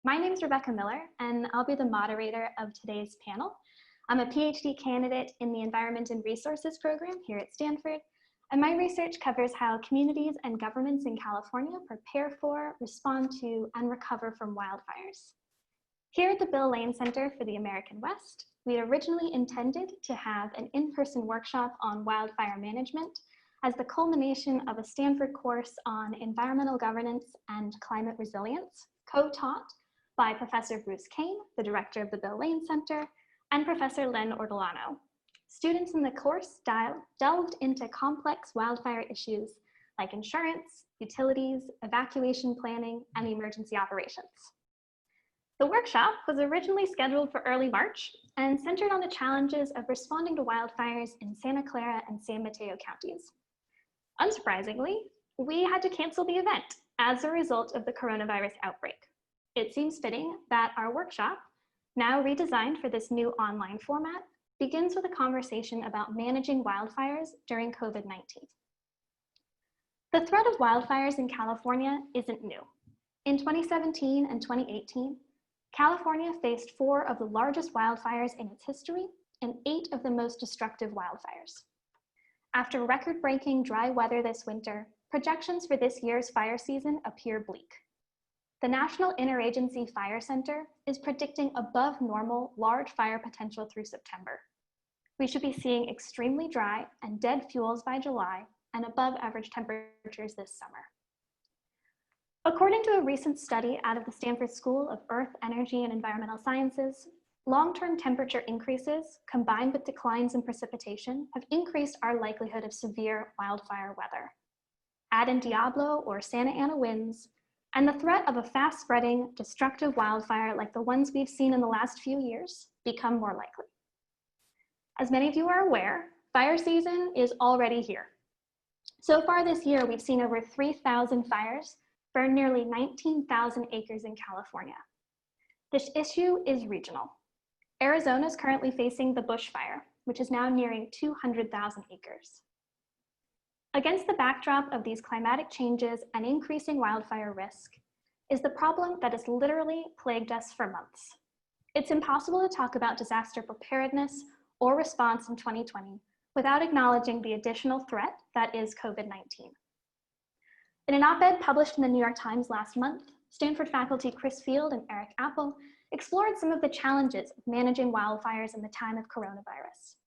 My name is Rebecca Miller, and I'll be the moderator of today's panel. I'm a PhD candidate in the Environment and Resources program here at Stanford, and my research covers how communities and governments in California prepare for, respond to, and recover from wildfires. Here at the Bill Lane Center for the American West, we originally intended to have an in-person workshop on wildfire management as the culmination of a Stanford course on environmental governance and climate resilience, co-taught by Professor Bruce Kane, the director of the Bill Lane Center, and Professor Len Ortolano. Students in the course delved into complex wildfire issues like insurance, utilities, evacuation planning, and emergency operations. The workshop was originally scheduled for early March and centered on the challenges of responding to wildfires in Santa Clara and San Mateo counties. Unsurprisingly, we had to cancel the event as a result of the coronavirus outbreak. It seems fitting that our workshop, now redesigned for this new online format, begins with a conversation about managing wildfires during COVID-19. The threat of wildfires in California isn't new. In 2017 and 2018, California faced 4 of the largest wildfires in its history and 8 of the most destructive wildfires. After record-breaking dry weather this winter, projections for this year's fire season appear bleak. The National Interagency Fire Center is predicting above normal large fire potential through September. We should be seeing extremely dry and dead fuels by July and above average temperatures this summer. According to a recent study out of the Stanford School of Earth, Energy, and Environmental Sciences, long-term temperature increases combined with declines in precipitation have increased our likelihood of severe wildfire weather. Add in Diablo or Santa Ana winds, and the threat of a fast-spreading, destructive wildfire like the ones we've seen in the last few years become more likely. As many of you are aware, fire season is already here. So far this year, we've seen over 3,000 fires burn nearly 19,000 acres in California. This issue is regional. Arizona is currently facing the bushfire, which is now nearing 200,000 acres. Against the backdrop of these climatic changes and increasing wildfire risk is the problem that has literally plagued us for months. It's impossible to talk about disaster preparedness or response in 2020 without acknowledging the additional threat that is COVID-19. In an op-ed published in the New York Times last month, Stanford faculty Chris Field and Eric Apple explored some of the challenges of managing wildfires in the time of coronavirus.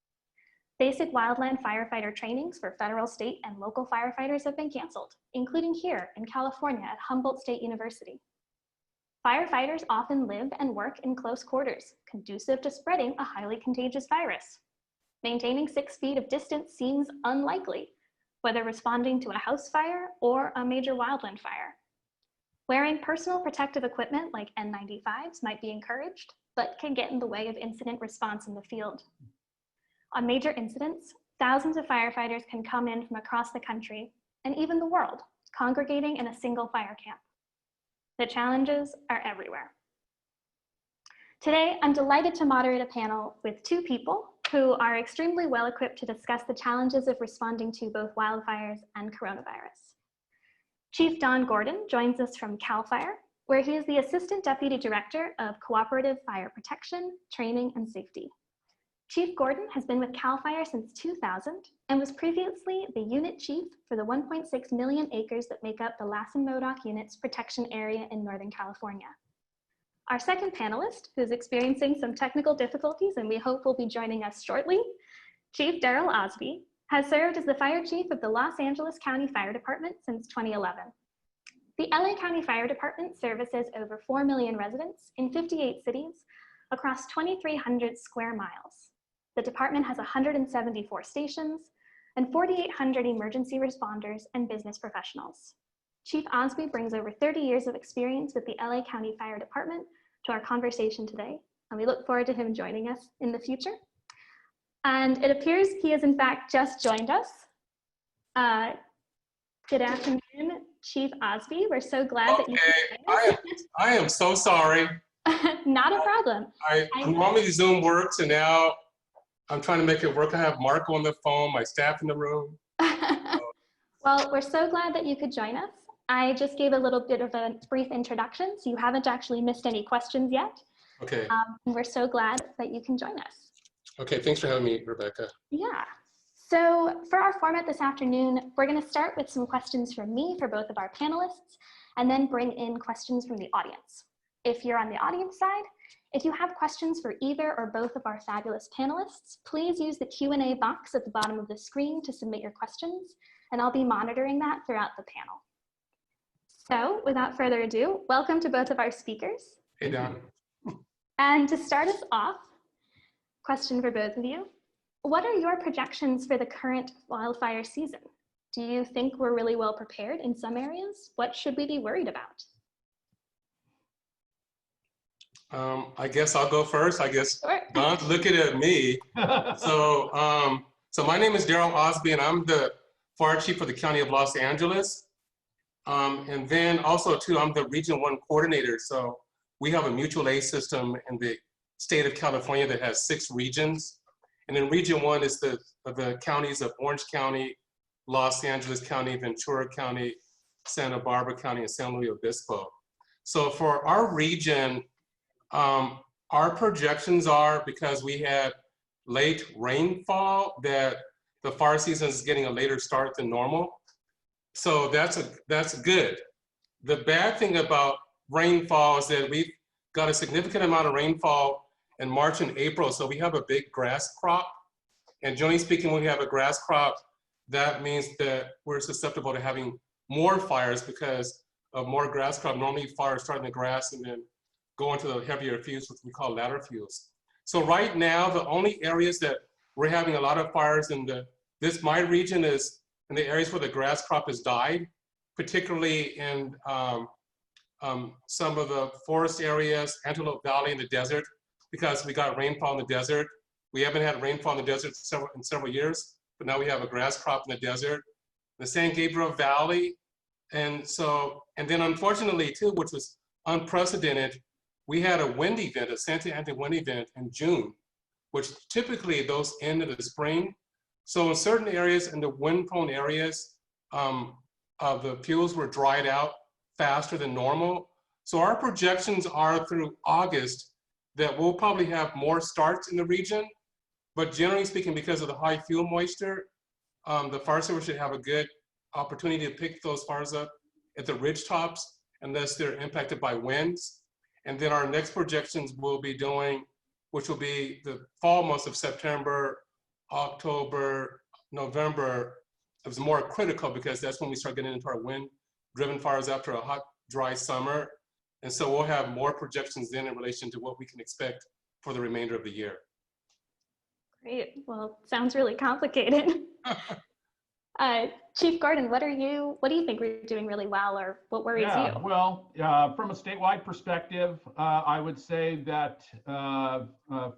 Basic wildland firefighter trainings for federal, state, and local firefighters have been canceled, including here in California at Humboldt State University. Firefighters often live and work in close quarters, conducive to spreading a highly contagious virus. Maintaining 6 feet of distance seems unlikely, whether responding to a house fire or a major wildland fire. Wearing personal protective equipment like N95s might be encouraged, but can get in the way of incident response in the field. On major incidents, thousands of firefighters can come in from across the country and even the world, congregating in a single fire camp. The challenges are everywhere. Today, I'm delighted to moderate a panel with 2 people who are extremely well equipped to discuss the challenges of responding to both wildfires and coronavirus. Chief Don Gordon joins us from CAL FIRE, where he is the Assistant Deputy Director of Cooperative Fire Protection, Training, and Safety. Chief Gordon has been with CAL FIRE since 2000 and was previously the unit chief for the 1.6 million acres that make up the Lassen-Modoc Unit's protection area in Northern California. Our second panelist, who's experiencing some technical difficulties and we hope will be joining us shortly, Chief Daryl Osby, has served as the fire chief of the Los Angeles County Fire Department since 2011. The LA County Fire Department services over 4 million residents in 58 cities across 2,300 square miles. The department has 174 stations and 4,800 emergency responders and business professionals. Chief Osby brings over 30 years of experience with the LA County Fire Department to our conversation today, and we look forward to him joining us in the future. And it appears he has in fact just joined us. Good afternoon, Chief Osby. We're so glad that you joined us. I am so sorry. Not a problem. Normally Zoom works, and now I'm trying to make it work. I have Mark on the phone, my staff in the room. Well, we're so glad that you could join us. I just gave a little bit of a brief introduction, so you haven't actually missed any questions yet. Okay. And we're so glad that you can join us. Okay, thanks for having me, Rebecca. Yeah. So for our format this afternoon, we're going to start with some questions from me for both of our panelists, and then bring in questions from the audience. If you're on the audience side, if you have questions for either or both of our fabulous panelists, please use the Q&A box at the bottom of the screen to submit your questions, and I'll be monitoring that throughout the panel. So without further ado, welcome to both of our speakers. Hey, Don. And to start us off, question for both of you. What are your projections for the current wildfire season? Do you think we're really well prepared in some areas? What should we be worried about? I guess I'll go first. I guess Sure. Don's looking at me. So my name is Daryl Osby, and I'm the fire chief for the County of Los Angeles. And then also too, I'm the Region 1 coordinator. So we have a mutual aid system in the state of California that has 6 regions. And then Region 1 is the counties of Orange County, Los Angeles County, Ventura County, Santa Barbara County, and San Luis Obispo. So for our region, our projections are, because we had late rainfall, that the fire season is getting a later start than normal. So that's good. The bad thing about rainfall is that we've got a significant amount of rainfall in March and April, so we have a big grass crop. And generally speaking, when we have a grass crop, that means that we're susceptible to having more fires because of more grass crop. Normally fires start in the grass and then go into the heavier fuels, which we call ladder fuels. So right now, the only areas that we're having a lot of fires in my region is in the areas where the grass crop has died, particularly in some of the forest areas, Antelope Valley in the desert, because we got rainfall in the desert. We haven't had rainfall in the desert in several years, but now we have a grass crop in the desert. The San Gabriel Valley. And then unfortunately too, which was unprecedented, we had a wind event, a Santa Ana wind event in June, which typically those end in the spring. So in certain areas, in the wind-prone areas, the fuels were dried out faster than normal. So our projections are through August that we'll probably have more starts in the region. But generally speaking, because of the high fuel moisture, the fire service should have a good opportunity to pick those fires up at the ridge tops unless they're impacted by winds. And then our next projections we'll be doing, which will be the fall months of September, October, November, is more critical because that's when we start getting into our wind-driven fires after a hot, dry summer. And so we'll have more projections then in relation to what we can expect for the remainder of the year. Great. Well, sounds really complicated. Chief Gordon, what do you think we're doing really well, or what worries you? Well, from a statewide perspective, I would say that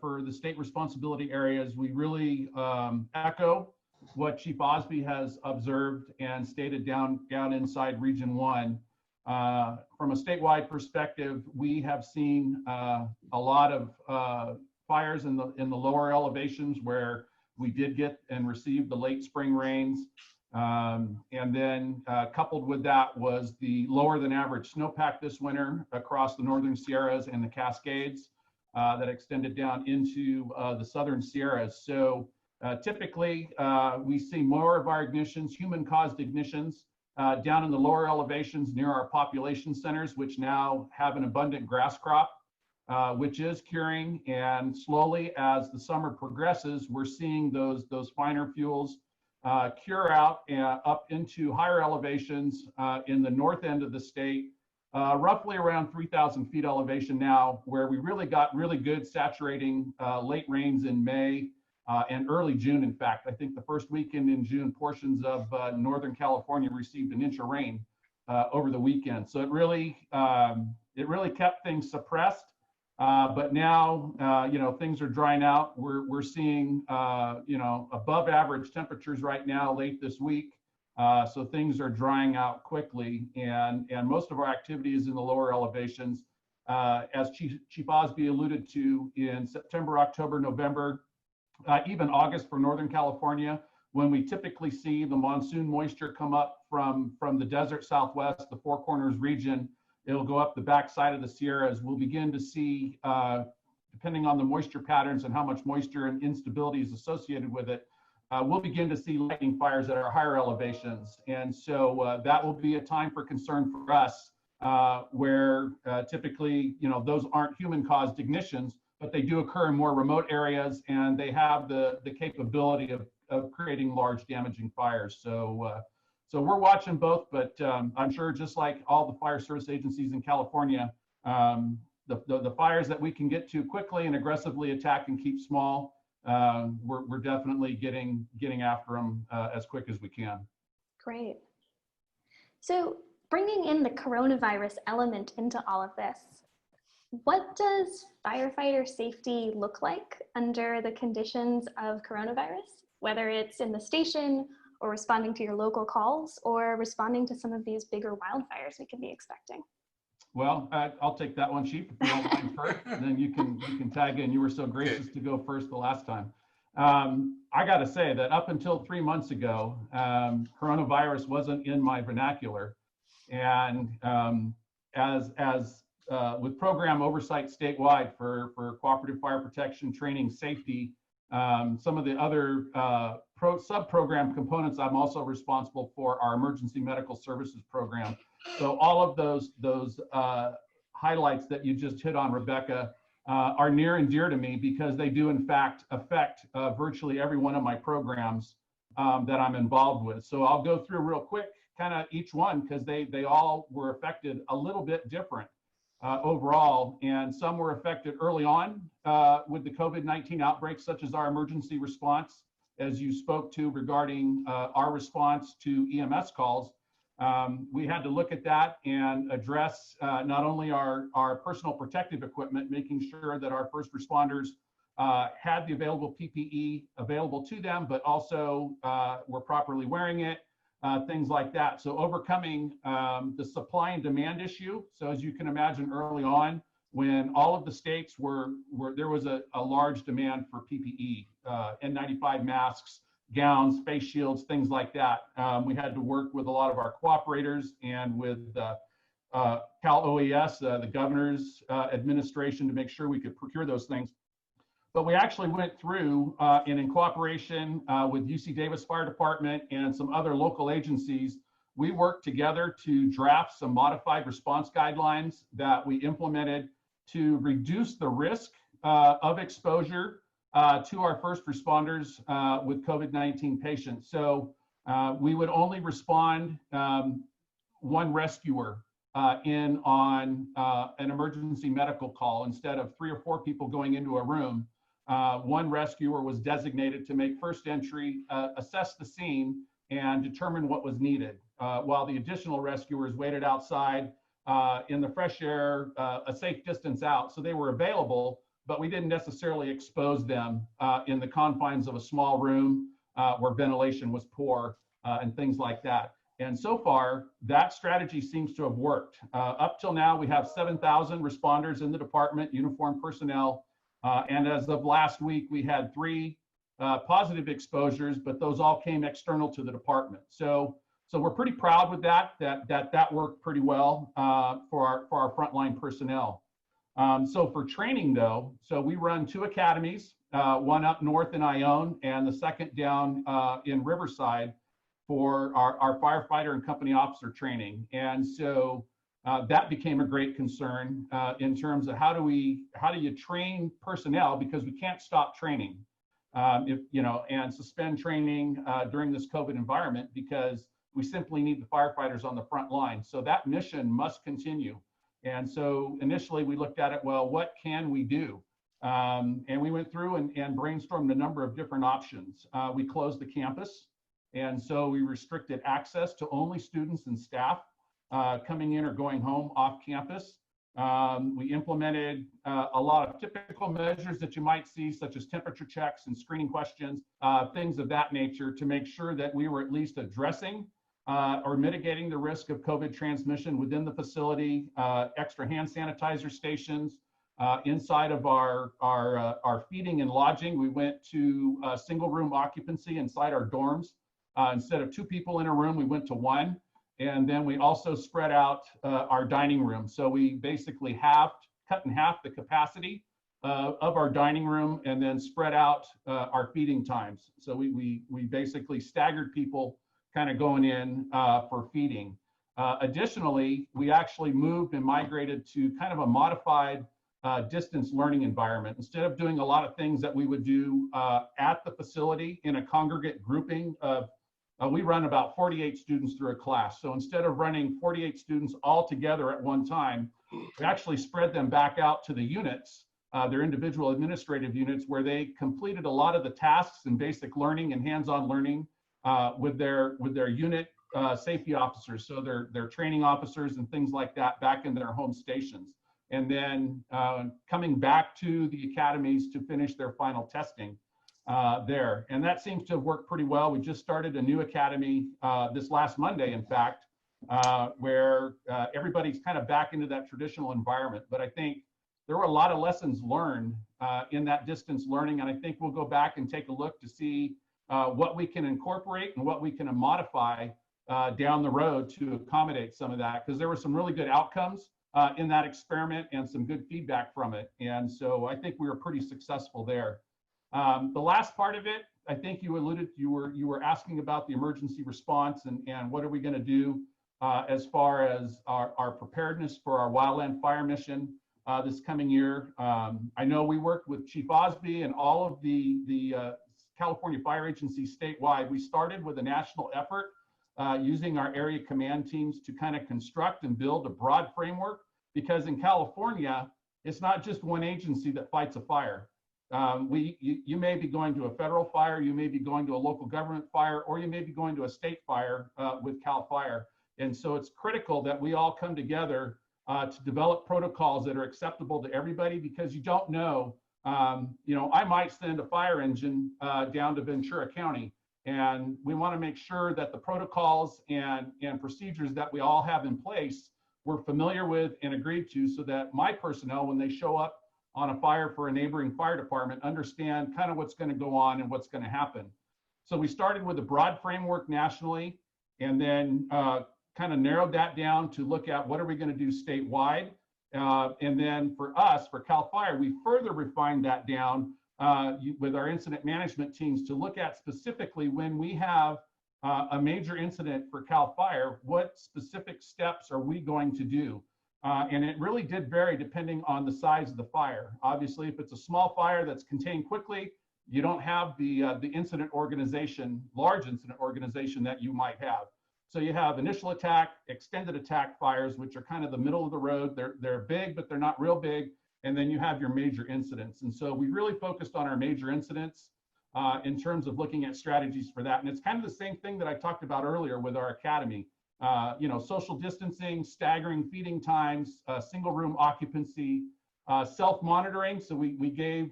for the state responsibility areas, we really echo what Chief Osby has observed and stated down inside Region 1. From a statewide perspective, we have seen a lot of fires in the lower elevations where we did get and receive the late spring rains. And then coupled with that was the lower than average snowpack this winter across the northern Sierras and the Cascades that extended down into the southern Sierras. So typically we see more of our ignitions, human-caused ignitions, down in the lower elevations near our population centers, which now have an abundant grass crop, which is curing. And slowly as the summer progresses, we're seeing those finer fuels cure out up into higher elevations in the north end of the state, roughly around 3,000 feet elevation now, where we really got really good saturating late rains in May and early June. In fact, I think the first weekend in June, portions of Northern California received an inch of rain over the weekend. So it really kept things suppressed. But now, things are drying out. We're seeing, above average temperatures right now late this week. So things are drying out quickly, and most of our activity is in the lower elevations. As Chief Osby alluded to, in September, October, November, even August for Northern California, when we typically see the monsoon moisture come up from the desert Southwest, the Four Corners region. It'll go up the backside of the Sierras. We'll begin to see, depending on the moisture patterns and how much moisture and instability is associated with it, we'll begin to see lightning fires at our higher elevations. And so that will be a time for concern for us, where typically, those aren't human-caused ignitions, but they do occur in more remote areas, and they have the capability of creating large damaging fires. So we're watching both, but I'm sure just like all the fire service agencies in California, the fires that we can get to quickly and aggressively attack and keep small, we're definitely getting after them as quick as we can. Great. So bringing in the coronavirus element into all of this, what does firefighter safety look like under the conditions of coronavirus, whether it's in the station or responding to your local calls or responding to some of these bigger wildfires we could be expecting? Well, I'll take that one, Chief, if you don't mind first, and then you can tag in. You were so gracious to go first the last time. I got to say that up until 3 months ago, coronavirus wasn't in my vernacular, and with program oversight statewide for cooperative fire protection, training, safety, some of the other sub-program components I'm also responsible for our emergency medical services program. So all of those highlights that you just hit on, Rebecca, are near and dear to me because they do in fact affect virtually every one of my programs that I'm involved with. So I'll go through real quick kind of each one because they all were affected a little bit different overall, and some were affected early on with the COVID-19 outbreak, such as our emergency response, as you spoke to regarding our response to EMS calls. We had to look at that and address not only our personal protective equipment, making sure that our first responders had the available PPE available to them, but also were properly wearing it, things like that. So overcoming the supply and demand issue. So as you can imagine, early on, when all of the states there was a large demand for PPE, N95 masks, gowns, face shields, things like that. We had to work with a lot of our cooperators and with Cal OES, the governor's administration, to make sure we could procure those things. But we actually went through, and in cooperation with UC Davis Fire Department and some other local agencies, we worked together to draft some modified response guidelines that we implemented to reduce the risk of exposure to our first responders with COVID-19 patients. So we would only respond one rescuer in on an emergency medical call instead of 3 or 4 people going into a room. One rescuer was designated to make first entry, assess the scene, and determine what was needed, while the additional rescuers waited outside in the fresh air, a safe distance out. So they were available, but we didn't necessarily expose them in the confines of a small room where ventilation was poor and things like that. And so far, that strategy seems to have worked. Up till now, we have 7,000 responders in the department, uniformed personnel. And as of last week, we had 3 positive exposures, but those all came external to the department. So we're pretty proud with that worked pretty well for our frontline personnel. So for training though, so we run 2 academies, one up north in Ione and the second down in Riverside for our firefighter and company officer training. And so that became a great concern in terms of how do you train personnel, because we can't stop training and suspend training during this COVID environment, because we simply need the firefighters on the front line. So that mission must continue. And so initially we looked at it, well, what can we do? And we went through and brainstormed a number of different options. We closed the campus. And so we restricted access to only students and staff coming in or going home off campus. We implemented a lot of typical measures that you might see, such as temperature checks and screening questions, things of that nature, to make sure that we were at least addressing or mitigating the risk of COVID transmission within the facility, extra hand sanitizer stations. Inside of our feeding and lodging, we went to single room occupancy inside our dorms Instead of 2 people in a room, we went to 1. And then we also spread out our dining room. So we basically cut in half the capacity of our dining room and then spread out our feeding times. So we basically staggered people kind of going in for feeding. Additionally, we actually moved and migrated to kind of a modified distance learning environment. Instead of doing a lot of things that we would do at the facility in a congregate grouping of, we run about 48 students through a class. So instead of running 48 students all together at one time, we actually spread them back out to the units, their individual administrative units, where they completed a lot of the tasks and basic learning and hands-on learning with their unit safety officers. So their training officers and things like that back in their home stations. And then coming back to the academies to finish their final testing there. And that seems to have worked pretty well. We just started a new academy this last Monday, in fact, where everybody's kind of back into that traditional environment. But I think there were a lot of lessons learned in that distance learning. And I think we'll go back and take a look to see what we can incorporate and what we can modify down the road to accommodate some of that, because there were some really good outcomes in that experiment and some good feedback from it. And so I think we were pretty successful there. The last part of it, I think you alluded, you were asking about the emergency response and what are we going to do as far as our preparedness for our wildland fire mission this coming year. I know we worked with Chief Osby and all of the California fire agencies statewide. We started with a national effort using our area command teams to kind of construct and build a broad framework, because in California, it's not just one agency that fights a fire. You may be going to a federal fire, you may be going to a local government fire, or you may be going to a state fire with CAL FIRE. And so it's critical that we all come together to develop protocols that are acceptable to everybody, because you don't know, I might send a fire engine down to Ventura County, and we want to make sure that the protocols and procedures that we all have in place, we're familiar with and agreed to, so that my personnel, when they show up on a fire for a neighboring fire department, understand kind of what's going to go on and what's going to happen. So we started with a broad framework nationally, and then kind of narrowed that down to look at what are we going to do statewide. And then for us, for CAL FIRE, we further refined that down with our incident management teams to look at specifically when we have a major incident for CAL FIRE, what specific steps are we going to do? And it really did vary depending on the size of the fire. Obviously, if it's a small fire that's contained quickly, you don't have the incident organization, large incident organization that you might have. So you have initial attack, extended attack fires, which are kind of the middle of the road. They're big, but they're not real big. And then you have your major incidents. And so we really focused on our major incidents in terms of looking at strategies for that. And it's kind of the same thing that I talked about earlier with our academy. Social distancing, staggering feeding times, single room occupancy, self-monitoring. So we gave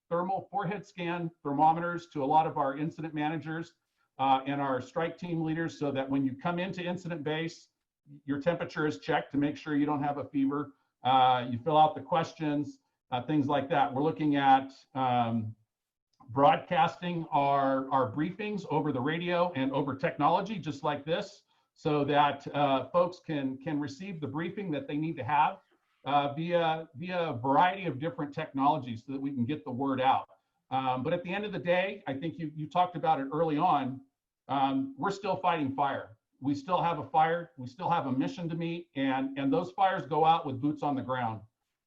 thermal forehead scan thermometers to a lot of our incident managers and our strike team leaders, so that when you come into incident base, your temperature is checked to make sure you don't have a fever. You fill out the questions, things like that. We're looking at broadcasting our briefings over the radio and over technology, just like this, so that folks can receive the briefing that they need to have via a variety of different technologies, so that we can get the word out. But at the end of the day, I think you talked about it early on, we're still fighting fire. We still have a fire, we still have a mission to meet, and those fires go out with boots on the ground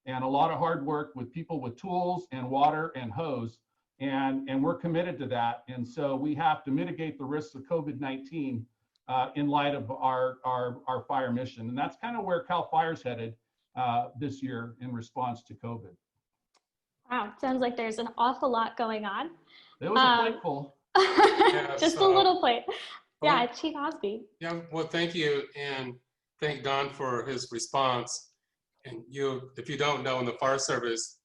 and a lot of hard work with people with tools and water and hose, and we're committed to that. And so we have to mitigate the risks of COVID-19 in light of our fire mission. And that's kind of where CAL FIRE's headed this year in response to COVID. Wow, sounds like there's an awful lot going on. It was a plate full. Just a little plate. Yeah, Chief Osby. Yeah, well, thank you, and thank Don for his response. And if you don't know, in the fire service,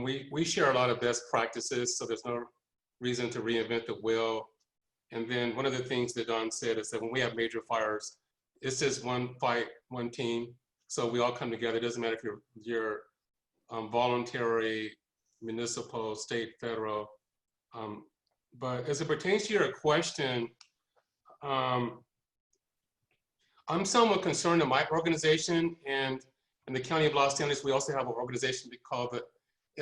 we share a lot of best practices, so there's no reason to reinvent the wheel. And then one of the things that Don said is that when we have major fires, it's just one fight, one team. So we all come together. It doesn't matter if you're voluntary, municipal, state, federal. But as it pertains to your question, I'm somewhat concerned in my organization, and in the County of Los Angeles, we also have an organization called the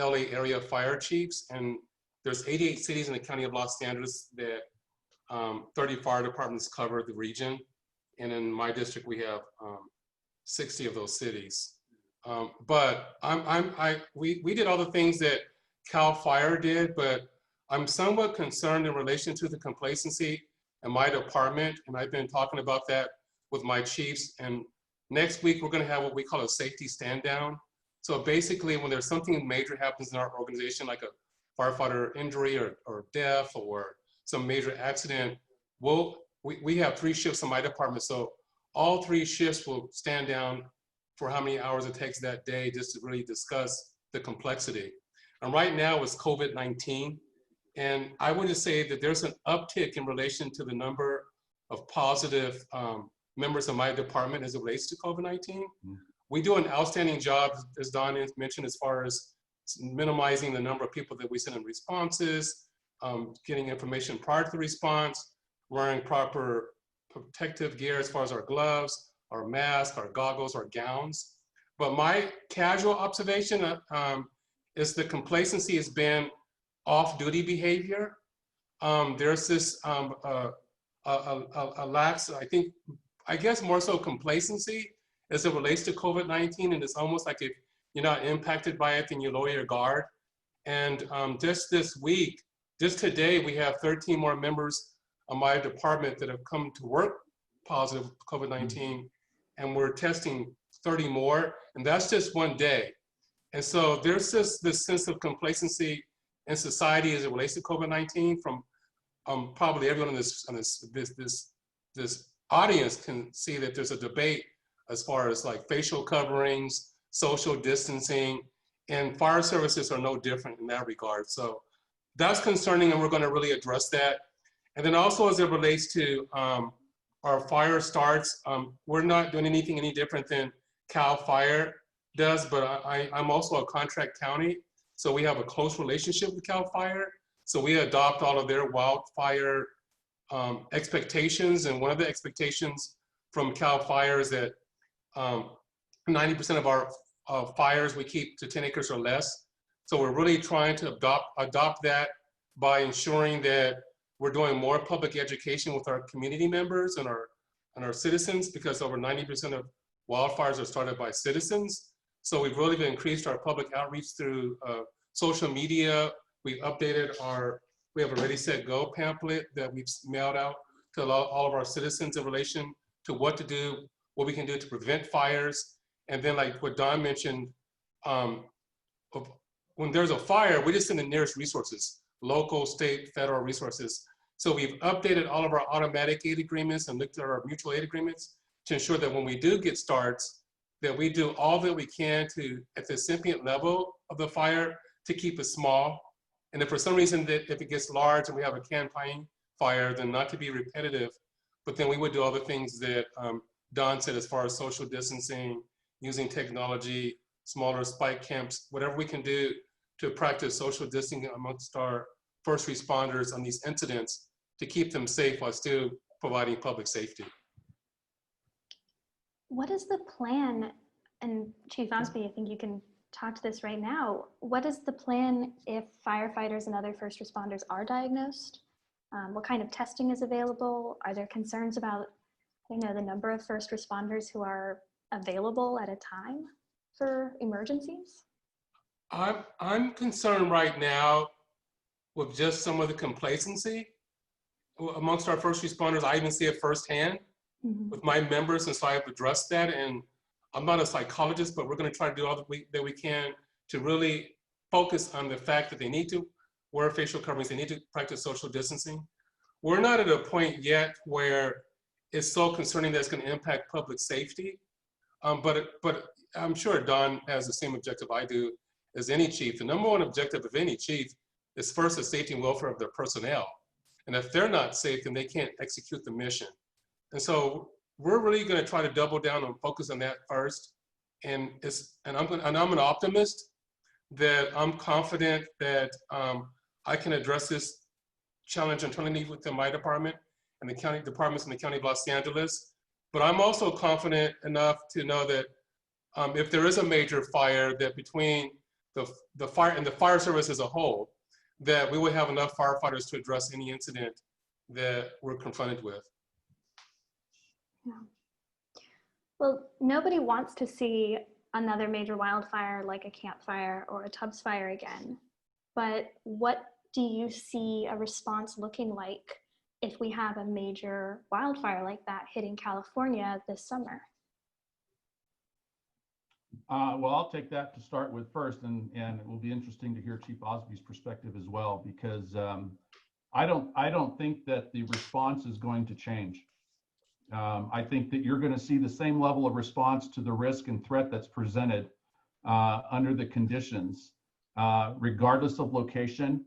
LA Area Fire Chiefs, and there's 88 cities in the County of Los Angeles that 30 fire departments cover the region, and in my district we have 60 of those cities. But we did all the things that CAL FIRE did, but I'm somewhat concerned in relation to the complacency in my department, and I've been talking about that with my chiefs. And next week we're going to have what we call a safety stand down. So basically, when there's something major happens in our organization, like a firefighter injury or death or some major accident, we have 3 shifts in my department. So all 3 shifts will stand down for how many hours it takes that day just to really discuss the complexity. And right now it's COVID-19. And I would just say that there's an uptick in relation to the number of positive members of my department as it relates to COVID-19. We do an outstanding job, as Don mentioned, as far as minimizing the number of people that we send in responses, getting information prior to the response, wearing proper protective gear as far as our gloves, our masks, our goggles, our gowns. But my casual observation is the complacency has been off-duty behavior. There's this a lax, I guess more so complacency as it relates to COVID-19, and it's almost like if you're not impacted by it, then you lower your guard. And just this week, just today, we have 13 more members of my department that have come to work positive COVID-19, and we're testing 30 more, and that's just one day. And so there's just this sense of complacency in society as it relates to COVID-19 from probably everyone in this audience can see that there's a debate as far as like facial coverings, social distancing, and fire services are no different in that regard. So that's concerning, and we're going to really address that. And then also as it relates to our fire starts, we're not doing anything any different than CAL FIRE does, but I'm also a contract county. So we have a close relationship with CAL FIRE. So we adopt all of their wildfire expectations. And one of the expectations from CAL FIRE is that 90% of our fires we keep to 10 acres or less. So we're really trying to adopt that by ensuring that we're doing more public education with our community members and our citizens, because over 90% of wildfires are started by citizens. So we've really increased our public outreach through social media. We've updated we have a Ready, Set, Go pamphlet that we've mailed out to all of our citizens in relation to what to do, what we can do to prevent fires. And then like what Don mentioned, when there's a fire, we just send the nearest resources, local, state, federal resources. So we've updated all of our automatic aid agreements and looked at our mutual aid agreements to ensure that when we do get starts, that we do all that we can to, at the incipient level of the fire, to keep it small. And if for some reason that if it gets large and we have a campaign fire, then not to be repetitive, but then we would do all the things that Don said as far as social distancing, using technology, smaller spike camps, whatever we can do to practice social distancing amongst our first responders on these incidents to keep them safe while still providing public safety. What is the plan, and Chief Osby, I think you can talk to this right now. What is the plan if firefighters and other first responders are diagnosed? What kind of testing is available? Are there concerns about, the number of first responders who are available at a time for emergencies? I'm concerned right now with just some of the complacency amongst our first responders. I even see it firsthand with my members, and so I've addressed that. And I'm not a psychologist, but we're going to try to do all that we can to really focus on the fact that they need to wear facial coverings, they need to practice social distancing. We're not at a point yet where it's so concerning that it's going to impact public safety, but I'm sure Don has the same objective I do as any chief. The number one objective of any chief is first the safety and welfare of their personnel. And if they're not safe, then they can't execute the mission. And so we're really going to try to double down and focus on that first. And I'm an optimist that I'm confident that I can address this challenge internally within my department and the county departments in the County of Los Angeles. But I'm also confident enough to know that if there is a major fire, that between the fire and the fire service as a whole, that we would have enough firefighters to address any incident that we're confronted with. Yeah. Well, nobody wants to see another major wildfire like a Camp Fire or a Tubbs Fire again. But what do you see a response looking like if we have a major wildfire like that hitting California this summer? Well, I'll take that to start with first, and it will be interesting to hear Chief Osby's perspective as well, because I don't think that the response is going to change. I think that you're going to see the same level of response to the risk and threat that's presented under the conditions, regardless of location,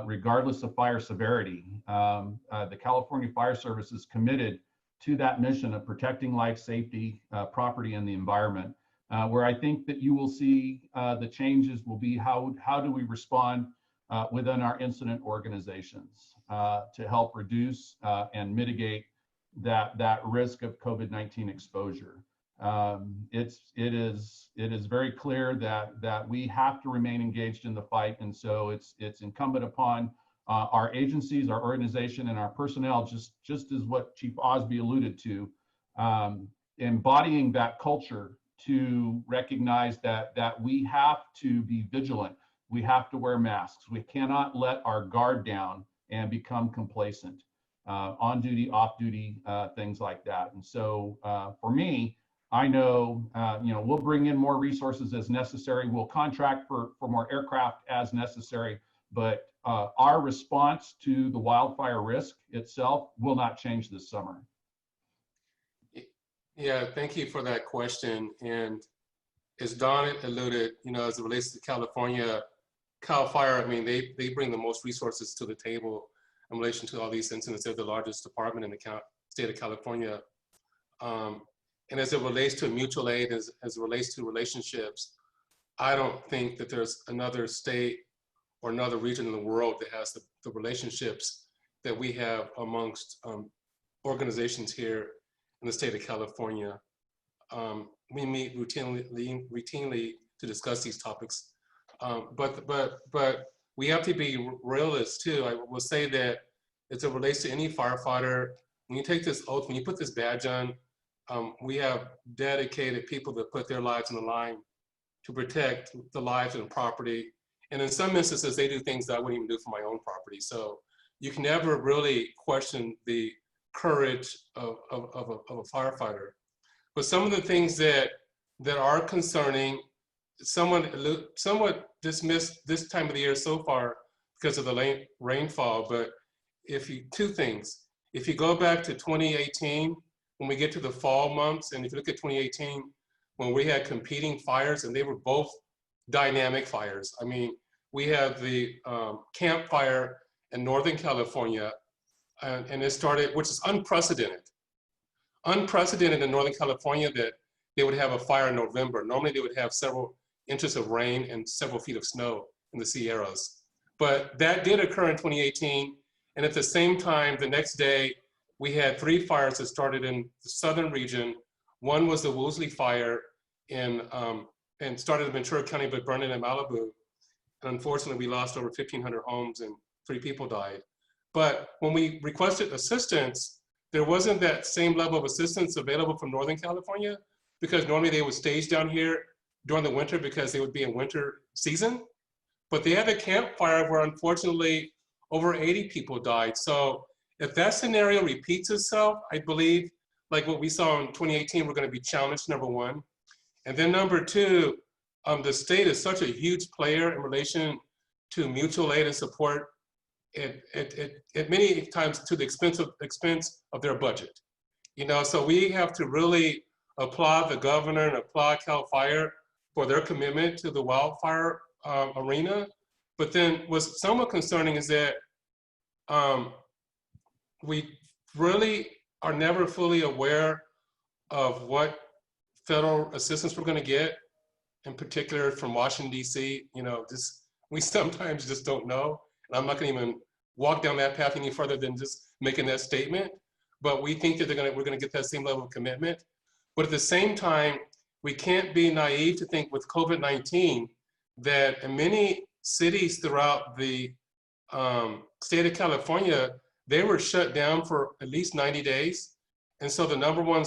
regardless of fire severity. The California Fire Service is committed to that mission of protecting life, safety, property, and the environment. Where I think that you will see the changes will be how do we respond within our incident organizations to help reduce and mitigate that risk of COVID-19 exposure. It is very clear that we have to remain engaged in the fight, and so it's incumbent upon our agencies, our organization, and our personnel, just as what Chief Osby alluded to, embodying that culture to recognize that we have to be vigilant. We have to wear masks. We cannot let our guard down and become complacent. On duty, off duty, things like that. And so for me, I know, we'll bring in more resources as necessary. We'll contract for more aircraft as necessary, but our response to the wildfire risk itself will not change this summer. Yeah, thank you for that question. And as Don alluded, as it relates to California, Cal Fire, I mean, they bring the most resources to the table in relation to all these incidents. They're the largest department in the state of California. And as it relates to mutual aid, as it relates to relationships, I don't think that there's another state or another region in the world that has the relationships that we have amongst organizations here in the state of California. We meet routinely to discuss these topics, but we have to be realists too. I will say that as it relates to any firefighter, when you take this oath, when you put this badge on, we have dedicated people that put their lives on the line to protect the lives and property. And in some instances, they do things that I wouldn't even do for my own property. So you can never really question the courage of a firefighter. But some of the things that are concerning, somewhat dismissed this time of the year so far because of the late rainfall, but two things. If you go back to 2018, when we get to the fall months, and if you look at 2018, when we had competing fires, and they were both dynamic fires. I mean, we had the Camp Fire in Northern California, and it started, which is unprecedented. Unprecedented in Northern California that they would have a fire in November. Normally they would have several inches of rain and several feet of snow in the Sierras. But that did occur in 2018. And at the same time, the next day, we had 3 fires that started in the southern region. One was the Woolsey Fire and started in Ventura County, but burned in Malibu. And unfortunately, we lost over 1,500 homes and 3 people died. But when we requested assistance, there wasn't that same level of assistance available from Northern California, because normally they would stage down here during the winter because they would be in winter season. But they had a Camp Fire where unfortunately over 80 people died. So if that scenario repeats itself, I believe, like what we saw in 2018, we're going to be challenged, number one. And then number two, the state is such a huge player in relation to mutual aid and support. It many times to the expense of their budget. So we have to really applaud the governor and applaud Cal Fire for their commitment to the wildfire arena. But then what's somewhat concerning is that we really are never fully aware of what federal assistance we're going to get, in particular from Washington, D.C. We sometimes just don't know. And I'm not going to even walk down that path any further than just making that statement. But we think that we're gonna get that same level of commitment. But at the same time, we can't be naive to think with COVID-19 that in many cities throughout the state of California, they were shut down for at least 90 days. And so the number one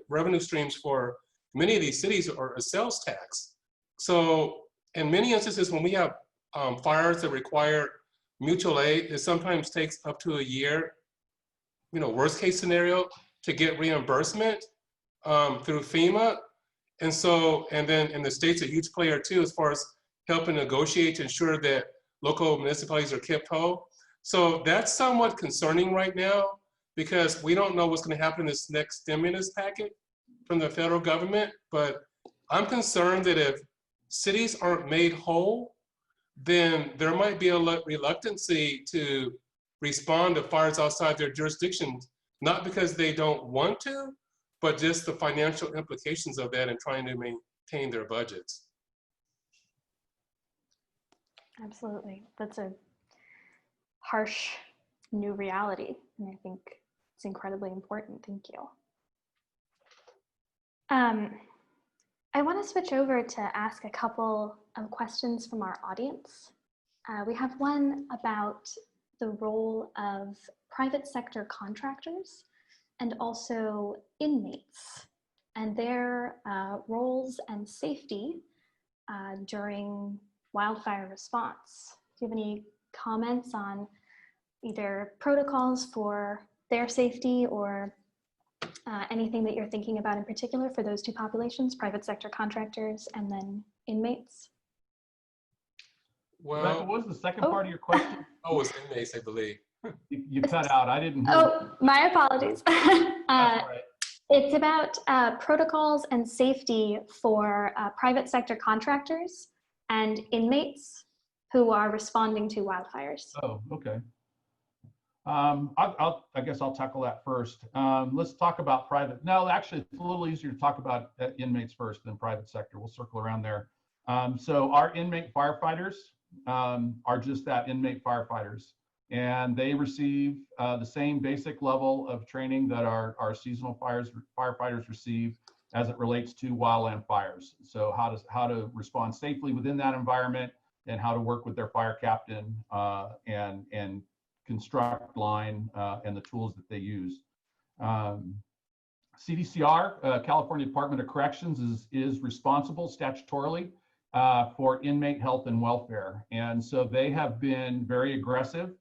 revenue streams for many of these cities are a sales tax. So in many instances, when we have fires that require mutual aid, it sometimes takes up to a year, worst case scenario, to get reimbursement through FEMA. And then the state's a huge player too, as far as helping negotiate to ensure that local municipalities are kept whole. So that's somewhat concerning right now, because we don't know what's going to happen in this next stimulus packet from the federal government. But I'm concerned that if cities aren't made whole, then there might be a reluctancy to respond to fires outside their jurisdictions, not because they don't want to, but just the financial implications of that and trying to maintain their budgets. Absolutely. That's a harsh new reality, and I think it's incredibly important. Thank you. I want to switch over to ask a couple of questions from our audience. We have one about the role of private sector contractors and also inmates and their roles and safety during wildfire response. Do you have any comments on either protocols for their safety or anything that you're thinking about in particular for those two populations, private sector contractors and then inmates? Well, Rebecca, what was the second part of your question? Oh, it's inmates, I believe. You cut out. I didn't hear. Oh, my apologies. Right. It's about protocols and safety for private sector contractors and inmates who are responding to wildfires. Oh, okay. I guess I'll tackle that first. Let's talk about private. No, actually, it's a little easier to talk about inmates first than private sector. We'll circle around there. So our inmate firefighters are just that, inmate firefighters. And they receive the same basic level of training that our seasonal firefighters receive as it relates to wildland fires. So how to respond safely within that environment and how to work with their fire captain and construct line and the tools that they use. CDCR, California Department of Corrections, is responsible statutorily for inmate health and welfare. And so they have been very aggressive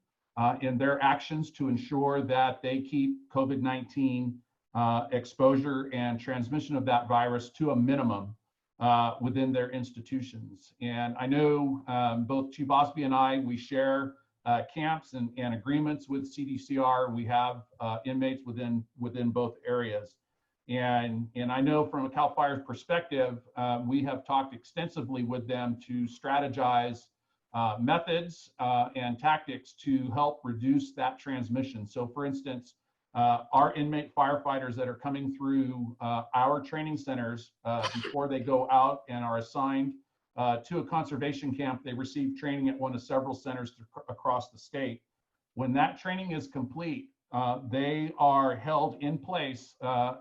in their actions to ensure that they keep COVID-19 exposure and transmission of that virus to a minimum within their institutions. And I know both Chief Osby and I, we share camps and agreements with CDCR. We have inmates within both areas. And I know from a CAL FIRE's perspective, we have talked extensively with them to strategize methods and tactics to help reduce that transmission. So for instance, our inmate firefighters that are coming through our training centers before they go out and are assigned to a conservation camp, they receive training at one of several centers across the state. When that training is complete, they are held in place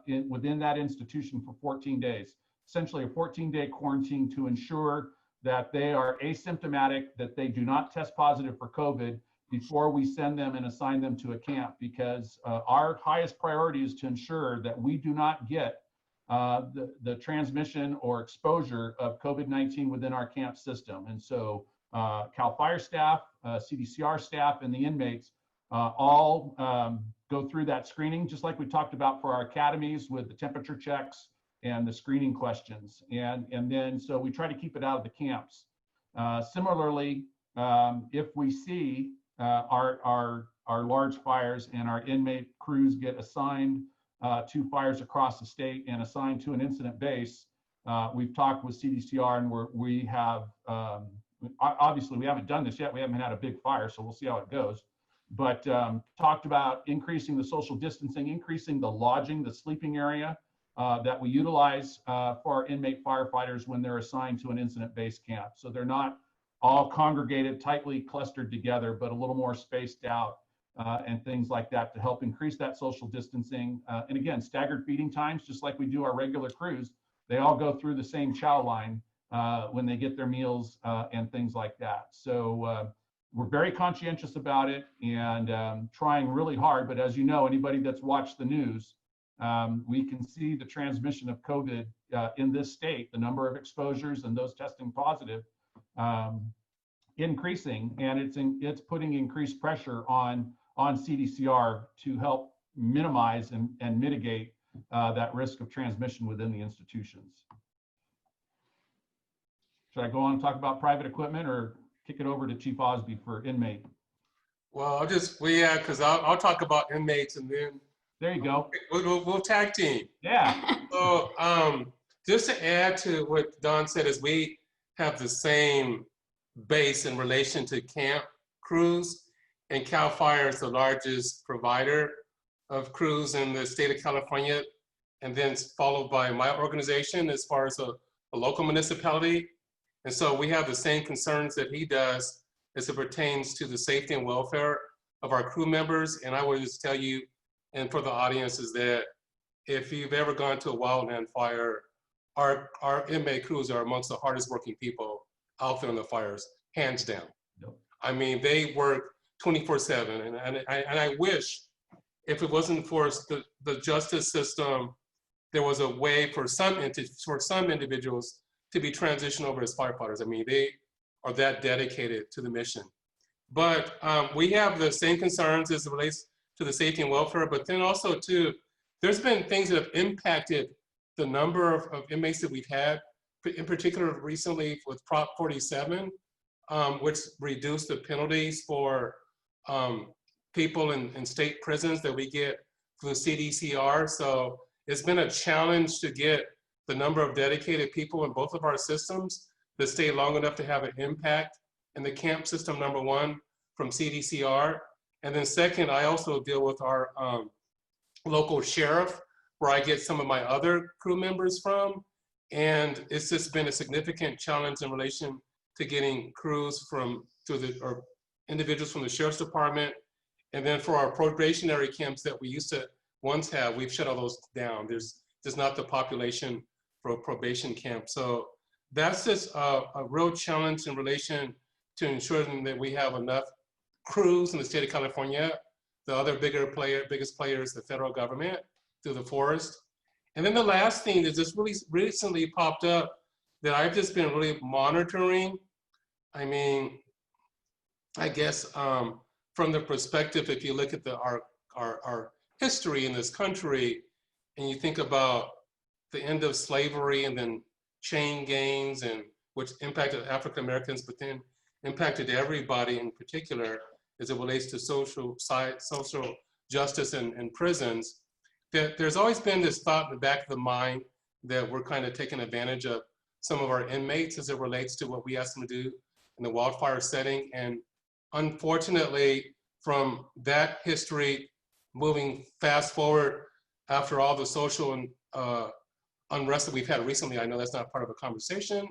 within that institution for 14 days, essentially a 14-day quarantine to ensure that they are asymptomatic, that they do not test positive for COVID before we send them and assign them to a camp, because our highest priority is to ensure that we do not get the transmission or exposure of COVID-19 within our camp system. And so CAL FIRE staff, CDCR staff, and the inmates all go through that screening, just like we talked about for our academies with the temperature checks and the screening questions. And then, so we try to keep it out of the camps. Similarly, if we see our large fires and our inmate crews get assigned to fires across the state and assigned to an incident base, we've talked with CDCR, and we have, obviously we haven't done this yet, we haven't had a big fire, so we'll see how it goes. But talked about increasing the social distancing, increasing the lodging, the sleeping area that we utilize for our inmate firefighters when they're assigned to an incident-based camp. So they're not all congregated, tightly clustered together, but a little more spaced out and things like that to help increase that social distancing. And again, staggered feeding times, just like we do our regular crews, they all go through the same chow line when they get their meals and things like that. So we're very conscientious about it and trying really hard. But as you know, anybody that's watched the news, we can see the transmission of COVID in this state, the number of exposures and those testing positive increasing, and it's putting increased pressure on CDCR to help minimize and mitigate that risk of transmission within the institutions. Should I go on and talk about private equipment or kick it over to Chief Osby for inmate? Well, because I'll talk about inmates and then there you go. We'll tag team. Yeah. So just to add to what Don said, is we have the same base in relation to camp crews, and CAL FIRE is the largest provider of crews in the state of California, and then it's followed by my organization as far as a local municipality. And so we have the same concerns that he does as it pertains to the safety and welfare of our crew members. And I will just tell you, and for the audience, is that if you've ever gone to a wildland fire, our inmate crews are amongst the hardest working people out there in the fires, hands down. Yep. I mean, they work 24/7, and I wish, if it wasn't for the justice system, there was a way for some individuals to be transitioned over as firefighters. I mean, they are that dedicated to the mission. But we have the same concerns as it relates to the safety and welfare, but then also too, there's been things that have impacted the number of inmates that we've had, in particular recently with Prop 47, which reduced the penalties for people in state prisons that we get through CDCR. So it's been a challenge to get the number of dedicated people in both of our systems that stay long enough to have an impact in the camp system, number one, from CDCR. And then second, I also deal with our local sheriff, where I get some of my other crew members from. And it's just been a significant challenge in relation to getting crews or individuals from the sheriff's department. And then for our probationary camps that we used to once have, we've shut all those down. There's just not the population for a probation camp. So that's just a real challenge in relation to ensuring that we have enough crews in the state of California. The other biggest players, the federal government, through the forest. And then the last thing that just really recently popped up that I've just been really monitoring. I mean, I guess from the perspective, if you look at our history in this country, and you think about the end of slavery and then chain gangs, and which impacted African Americans, but then impacted everybody in particular as it relates to social justice and prisons. That there's always been this thought in the back of the mind that we're kind of taking advantage of some of our inmates as it relates to what we ask them to do in the wildfire setting. And unfortunately, from that history, moving fast forward after all the social and unrest that we've had recently, I know that's not part of a conversation,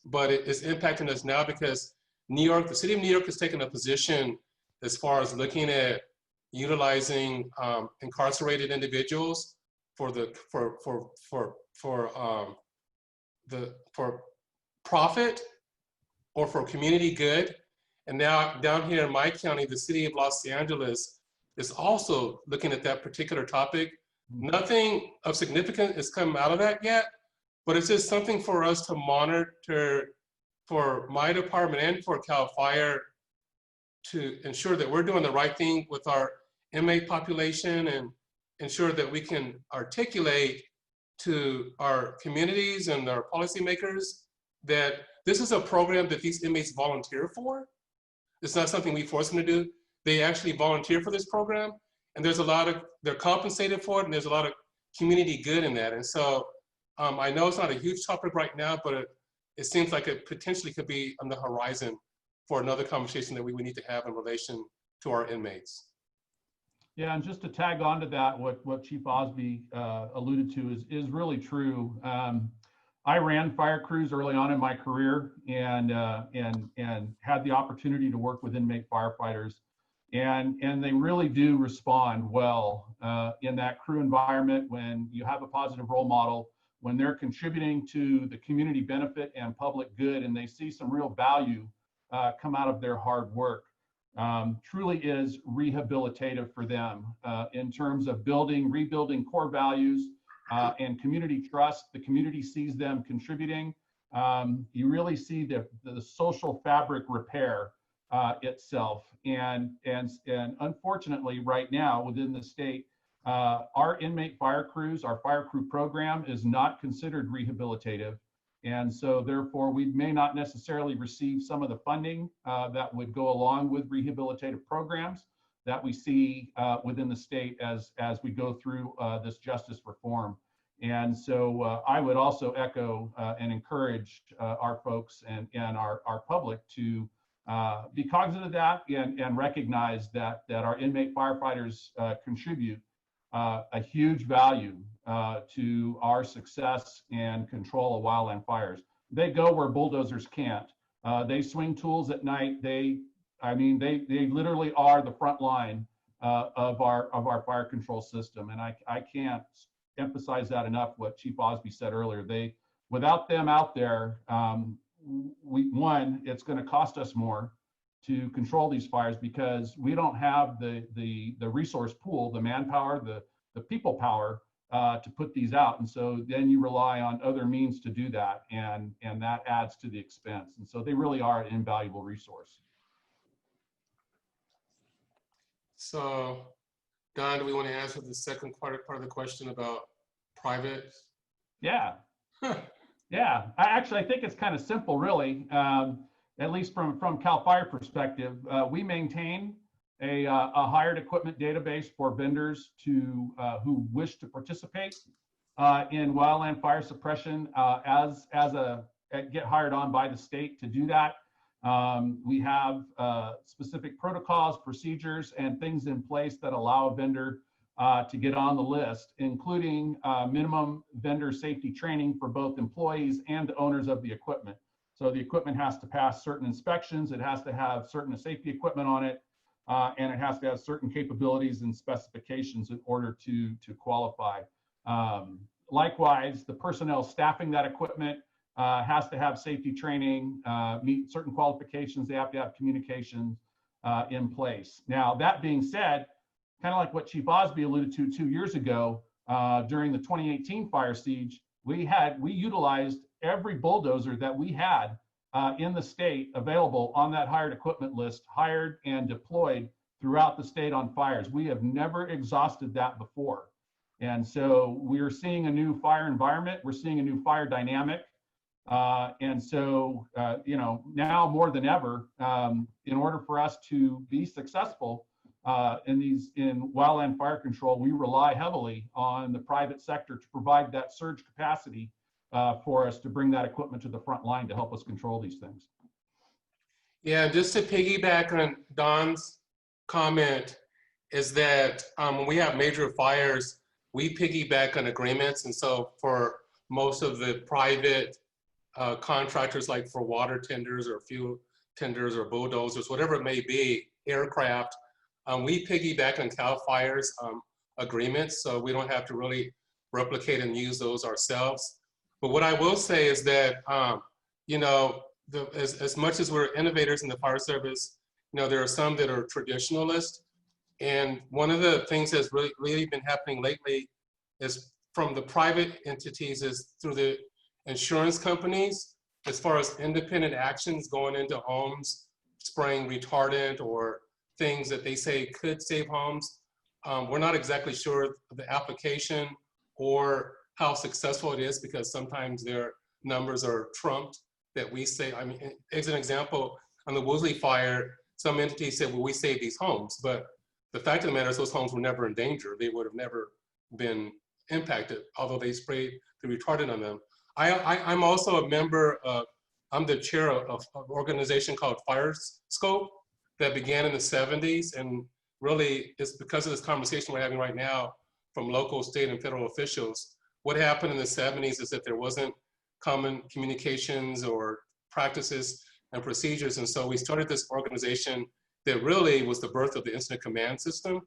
but it is impacting us now because the city of New York has taken a position as far as looking at utilizing incarcerated individuals for profit or for community good. And now down here in my county, the city of Los Angeles is also looking at that particular topic. Nothing of significance has come out of that yet, but it's just something for us to monitor for my department and for CAL FIRE to ensure that we're doing the right thing with our inmate population and ensure that we can articulate to our communities and our policymakers that this is a program that these inmates volunteer for. It's not something we force them to do. They actually volunteer for this program, and they're compensated for it, and there's a lot of community good in that. And so I know it's not a huge topic right now, but it seems like it potentially could be on the horizon for another conversation that we would need to have in relation to our inmates. Yeah, and just to tag on to that, what Chief Osby alluded to is really true. I ran fire crews early on in my career and had the opportunity to work with inmate firefighters. And they really do respond well in that crew environment when you have a positive role model, when they're contributing to the community benefit and public good, and they see some real value come out of their hard work. Truly is rehabilitative for them in terms of rebuilding core values and community trust. The community sees them contributing. You really see the social fabric repair itself. And unfortunately, right now within the state, our inmate fire crews, our fire crew program is not considered rehabilitative. And so therefore, we may not necessarily receive some of the funding that would go along with rehabilitative programs that we see within the state as we go through this justice reform. And so I would also echo and encourage our folks and our public to be cognizant of that and recognize that our inmate firefighters contribute a huge value to our success and control of wildland fires. They go where bulldozers can't. They swing tools at night. They literally are the front line of our fire control system. And I can't emphasize that enough, what Chief Osby said earlier. Without them out there, it's going to cost us more to control these fires because we don't have the resource pool, the manpower, the people power to put these out. And so then you rely on other means to do that, and that adds to the expense. And so they really are an invaluable resource. So, Don, do we want to answer the second part of the question about private? Yeah. Yeah, I think it's kind of simple, really. At least from Cal Fire perspective, we maintain a hired equipment database for vendors who wish to participate in wildland fire suppression get hired on by the state to do that. We have specific protocols, procedures, and things in place that allow a vendor to get on the list, including minimum vendor safety training for both employees and owners of the equipment. So the equipment has to pass certain inspections, it has to have certain safety equipment on it, and it has to have certain capabilities and specifications in order to qualify. Likewise, the personnel staffing that equipment has to have safety training, meet certain qualifications, they have to have communications in place. Now, that being said, kind of like what Chief Osby alluded to 2 years ago during the 2018 fire siege, we utilized every bulldozer that we had in the state available on that hired equipment list, hired and deployed throughout the state on fires. We have never exhausted that before. And so we're seeing a new fire environment, we're seeing a new fire dynamic. And so, now more than ever, in order for us to be successful in wildland fire control, we rely heavily on the private sector to provide that surge capacity for us to bring that equipment to the front line to help us control these things. Yeah, just to piggyback on Don's comment, is that when we have major fires, we piggyback on agreements. And so for most of the private contractors, like for water tenders or fuel tenders or bulldozers, whatever it may be, aircraft, we piggyback on CAL FIRE's agreements, so we don't have to really replicate and use those ourselves. But what I will say is that, as much as we're innovators in the fire service, there are some that are traditionalists. And one of the things that's really been happening lately is from the private entities is through the insurance companies, as far as independent actions going into homes, spraying retardant or things that they say could save homes. We're not exactly sure of the application or how successful it is, because sometimes their numbers are trumped that we say. I mean, as an example, on the Woolsey fire, some entities said, well, we saved these homes, but the fact of the matter is those homes were never in danger. They would have never been impacted, although they sprayed the retardant on them. I'm also a member of, I'm the chair of an organization called Fire Scope that began in the 70s, and really it's because of this conversation we're having right now from local, state, and federal officials. What happened in the 70s is that there wasn't common communications or practices and procedures. And so we started this organization that really was the birth of the incident command system.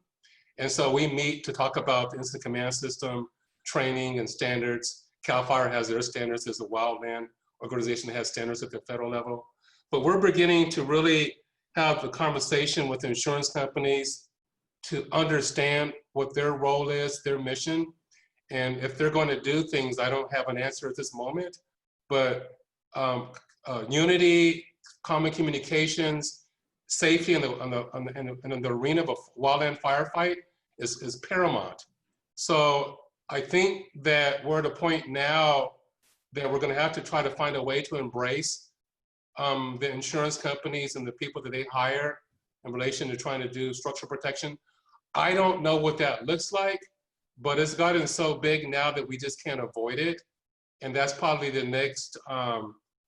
And so we meet to talk about the incident command system, training and standards. CAL FIRE has their standards. There's a wildland organization that has standards at the federal level. But we're beginning to really have a conversation with insurance companies to understand what their role is, their mission. And if they're going to do things, I don't have an answer at this moment, but unity, common communications, safety in the arena of a wildland firefight is paramount. So I think that we're at a point now that we're going to have to try to find a way to embrace the insurance companies and the people that they hire in relation to trying to do structural protection. I don't know what that looks like, but it's gotten so big now that we just can't avoid it. And that's probably the next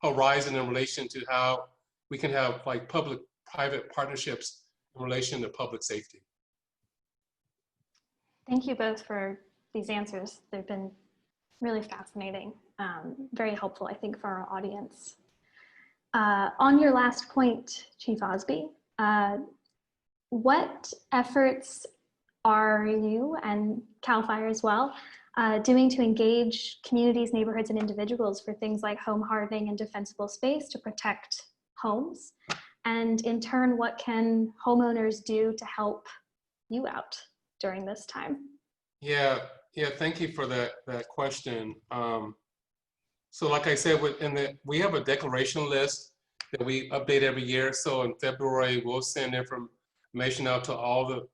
horizon in relation to how we can have like public-private partnerships in relation to public safety. Thank you both for these answers. They've been really fascinating, very helpful, I think, for our audience. On your last point, Chief Osby, what efforts are you and CAL FIRE as well doing to engage communities, neighborhoods, and individuals for things like home hardening and defensible space to protect homes? And in turn, what can homeowners do to help you out during this time? Yeah, thank you for that question. So like I said, we have a declaration list that we update every year. So in February, we'll send information out to all the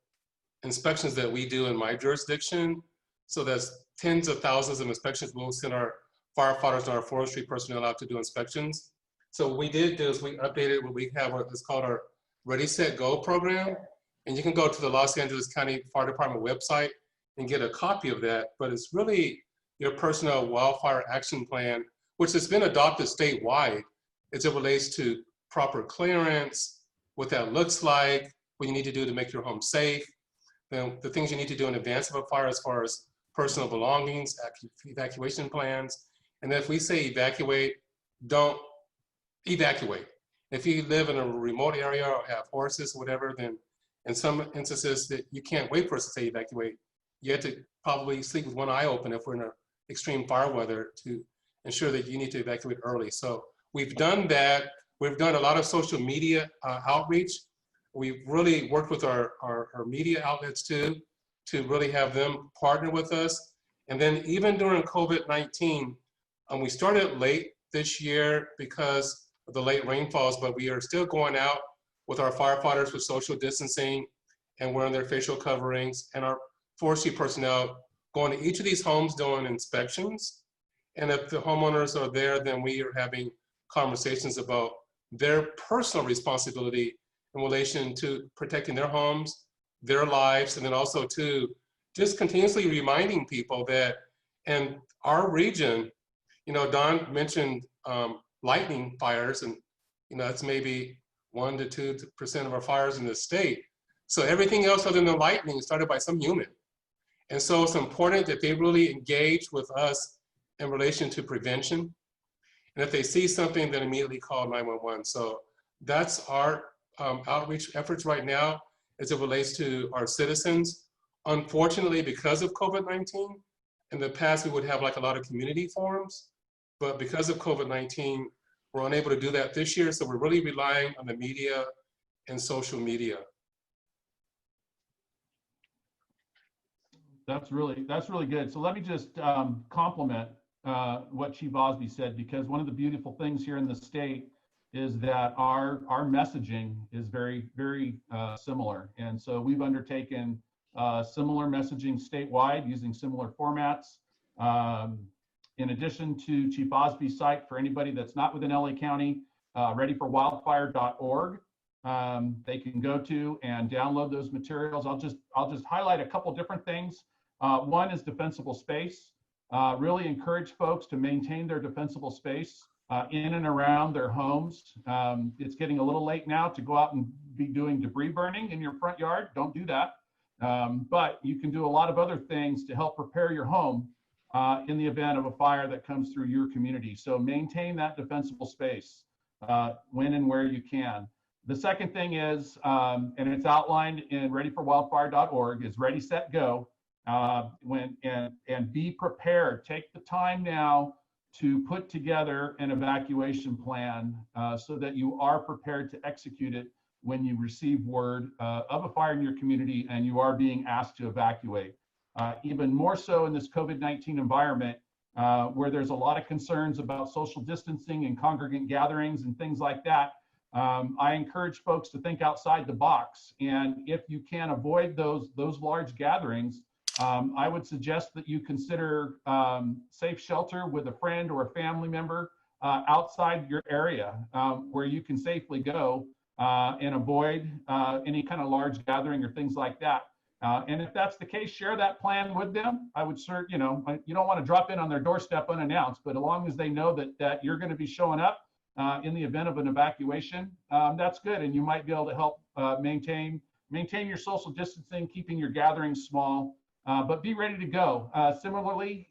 inspections that we do in my jurisdiction. So that's tens of thousands of inspections. We'll send our firefighters and our forestry personnel out to do inspections. So what we did do is we updated what we have, what's called our Ready, Set, Go program. And you can go to the Los Angeles County Fire Department website and get a copy of that. But it's really your personal wildfire action plan, which has been adopted statewide as it relates to proper clearance, what that looks like, what you need to do to make your home safe, then the things you need to do in advance of a fire as far as personal belongings, evacuation plans. And if we say evacuate, don't evacuate. If you live in a remote area or have horses or whatever, then in some instances that you can't wait for us to say evacuate. You have to probably sleep with one eye open if we're in extreme fire weather to ensure that you need to evacuate early. So we've done that. We've done a lot of social media outreach. We've really worked with our media outlets too, to really have them partner with us. And then even during COVID-19, we started late this year because of the late rainfalls, but we are still going out with our firefighters with social distancing and wearing their facial coverings, and our forestry personnel going to each of these homes doing inspections. And if the homeowners are there, then we are having conversations about their personal responsibility in relation to protecting their homes, their lives, and then also to just continuously reminding people that in our region, Don mentioned lightning fires, and that's maybe 1 to 2% of our fires in the state. So everything else other than lightning started by some human. And so it's important that they really engage with us in relation to prevention. And if they see something, then immediately call 911. So that's our outreach efforts right now as it relates to our citizens. Unfortunately, because of COVID-19, in the past we would have like a lot of community forums, but because of COVID-19, we're unable to do that this year. So we're really relying on the media and social media. That's really good. So let me just compliment what Chief Osby said, because one of the beautiful things here in the state is that our messaging is very, very similar. And so we've undertaken similar messaging statewide using similar formats. In addition to Chief Osby's site, for anybody that's not within LA County, readyforwildfire.org, they can go to and download those materials. I'll just highlight a couple different things. One is defensible space. Really encourage folks to maintain their defensible space in and around their homes. It's getting a little late now to go out and be doing debris burning in your front yard. Don't do that. But you can do a lot of other things to help prepare your home in the event of a fire that comes through your community. So maintain that defensible space when and where you can. The second thing is, and it's outlined in readyforwildfire.org, is ready, set, go. And be prepared. Take the time now to put together an evacuation plan so that you are prepared to execute it when you receive word of a fire in your community and you are being asked to evacuate. Even more so in this COVID-19 environment, where there's a lot of concerns about social distancing and congregant gatherings and things like that. I encourage folks to think outside the box, and if you can avoid those large gatherings, I would suggest that you consider safe shelter with a friend or a family member outside your area where you can safely go and avoid any kind of large gathering or things like that. And if that's the case, share that plan with them. I would you don't want to drop in on their doorstep unannounced, but as long as they know that you're going to be showing up in the event of an evacuation, that's good. And you might be able to help maintain your social distancing, keeping your gatherings small. But be ready to go. Similarly,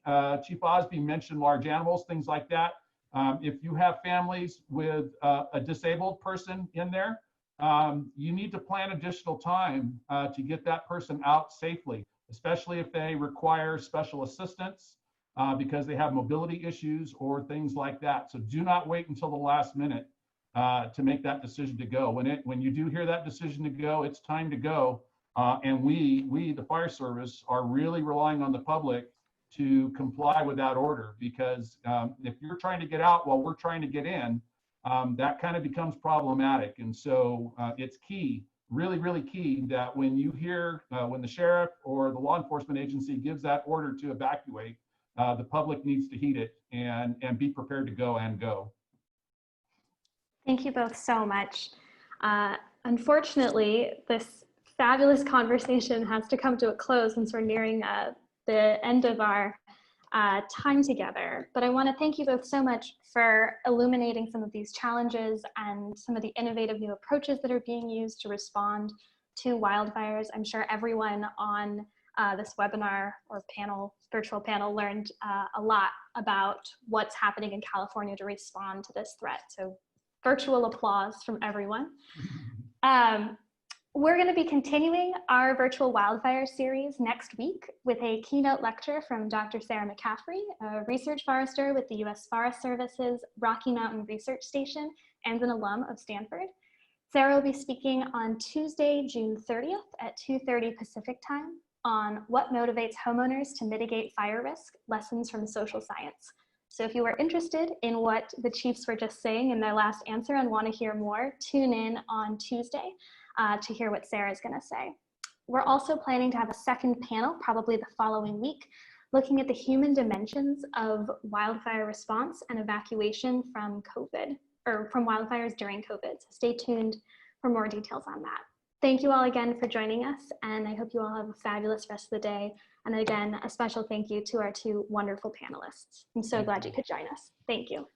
Chief Osby mentioned large animals, things like that. If you have families with a disabled person in there, you need to plan additional time to get that person out safely, especially if they require special assistance because they have mobility issues or things like that. So do not wait until the last minute to make that decision to go. When you do hear that decision to go, it's time to go. And we, the fire service, are really relying on the public to comply with that order, because if you're trying to get out while we're trying to get in, that kind of becomes problematic. And so it's key, really, really key, that when you hear, when the sheriff or the law enforcement agency gives that order to evacuate, the public needs to heed it and be prepared to go and go. Thank you both so much. Unfortunately, this fabulous conversation has to come to a close since we're nearing the end of our time together. But I want to thank you both so much for illuminating some of these challenges and some of the innovative new approaches that are being used to respond to wildfires. I'm sure everyone on this webinar or panel, virtual panel, learned a lot about what's happening in California to respond to this threat. So virtual applause from everyone. We're going to be continuing our virtual wildfire series next week with a keynote lecture from Dr. Sarah McCaffrey, a research forester with the U.S. Forest Service's Rocky Mountain Research Station and an alum of Stanford. Sarah will be speaking on Tuesday, June 30th at 2:30 Pacific time on what motivates homeowners to mitigate fire risk, lessons from social science. So if you are interested in what the chiefs were just saying in their last answer and want to hear more, tune in on Tuesday to hear what Sarah is going to say. We're also planning to have a second panel, probably the following week, looking at the human dimensions of wildfire response and evacuation from COVID, or from wildfires during COVID. So stay tuned for more details on that. Thank you all again for joining us, and I hope you all have a fabulous rest of the day. And again, a special thank you to our two wonderful panelists. I'm so glad you could join us. Thank you.